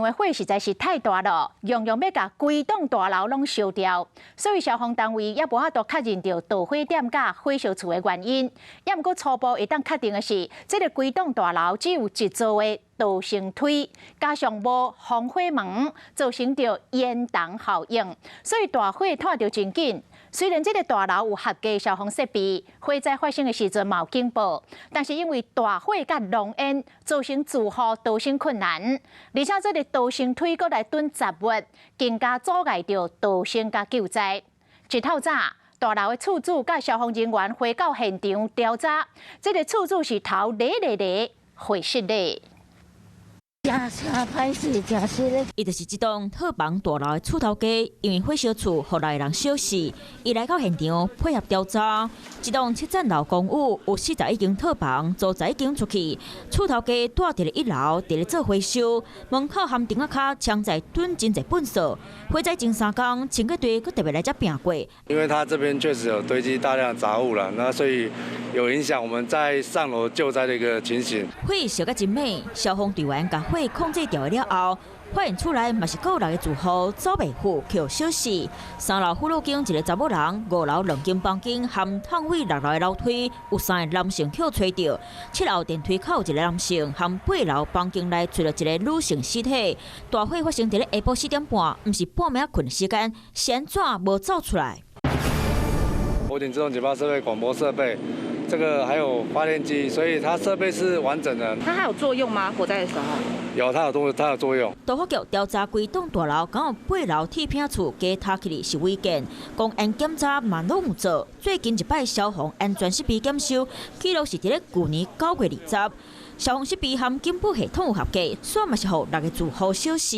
场的火实在是太大了，样样要甲规栋大楼拢烧掉，所以消防单位也无法度确认到导火点甲火烧厝的原因。也毋过初步会当确定的是，这个规栋大楼只有一座的逃生梯，加上无防火门，造成着烟筒效应，所以大火拖着真紧。虽然这个大楼有合格消防设备，火灾发生的时阵冇警报，但是因为大火甲浓烟，造成住户逃生困难，而且这个逃生梯搁来蹲杂物，更加阻碍着逃生甲救灾。一透早，大楼的厝主甲消防人员回到现场调查，这个厝主是头热火势热。伊就是这栋套房大楼的厝头家，因为火烧厝，互来人小死。伊来到现场配合调查，这栋7层楼公寓有41间套房，租宅已经出去。厝头家住伫咧1楼，伫咧做回收，门口含钉仔卡墙在囤真侪粪扫。火灾前3天，清洁队佫特别来这拼过。因为它这边确实有堆积大量的杂物了，那所以有影响我们在上楼救灾的一个情形。火烧甲真美，消防队员甲火控制掉了后，发现厝内嘛是有6个住户走袂赴，去小死。3楼妇女间1个查某人，5楼2间房间含烫位6楼的楼梯有3个男性去吹到，7楼电梯口有1个男性，含8楼房间内找到1个女性尸体。大火发生在下晡4点半，毋是半暝困的时间，是安怎无走出来？火警自动警报设备、广播设备。这个还有发电机，所以它设备是完整的。它还有作用吗？火灾的时候？有，它有作用。导火局调查规栋大楼，敢有8楼铁片厝加塌起来是违建，公安检查嘛拢有做。最近一摆消防安全设备检修，记录是伫咧去年9月20，消防设备含警报系统有合格，煞嘛是互6个住户小死。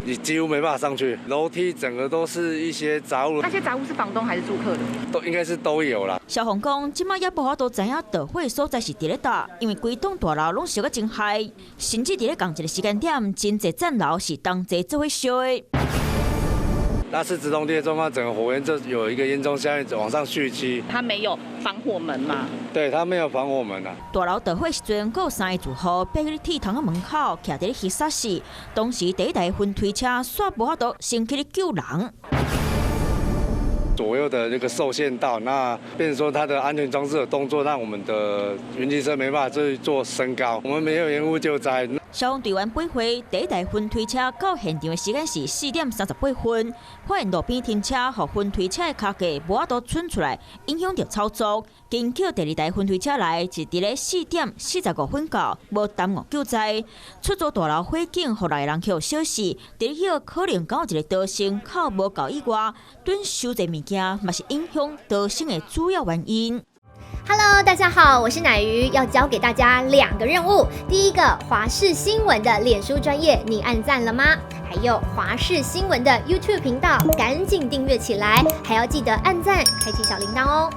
你几乎没办法上去，楼梯整个都是一些杂物。那些杂物是房东还是住客的？应该是都有啦。消防讲，即摆也无法度知影导火所在是伫咧倒，因为规栋大楼拢烧甲真嗨，甚至伫咧同一个时间点，真侪层楼是同齐做伙烧的。那是直通地的状况，整个火源就有一个烟囱下面往上蓄积。它没有防火门嘛？对，它没有防火门啊。大楼导火时阵，有3个住户爬去铁窗的门口，徛伫咧翕杀死。当时第一台分推车煞无法度升起咧救人。左右的这个受限道，那变成说它的安全装置的动作，让我们的云机车没办法去做升高，我们没有延误救灾。消防队员8回，第一台分推车到现场的时间是4点38分，发现路边停车，互分推车的脚架无法度伸出来，影响到操作。紧叫第2台分推车来，是伫咧4点45分到，无耽误救灾。出租大楼火警，互来人去小死，伫迄可能敢有一个逃生口无够以外，囤收侪物件，嘛是影响逃生的主要原因。Hello， 大家好，我是乃瑜，要教给大家2个任务。第一个，华视新闻的脸书专页，你按赞了吗？还有华视新闻的 YouTube 频道，赶紧订阅起来，还要记得按赞，开启小铃铛哦。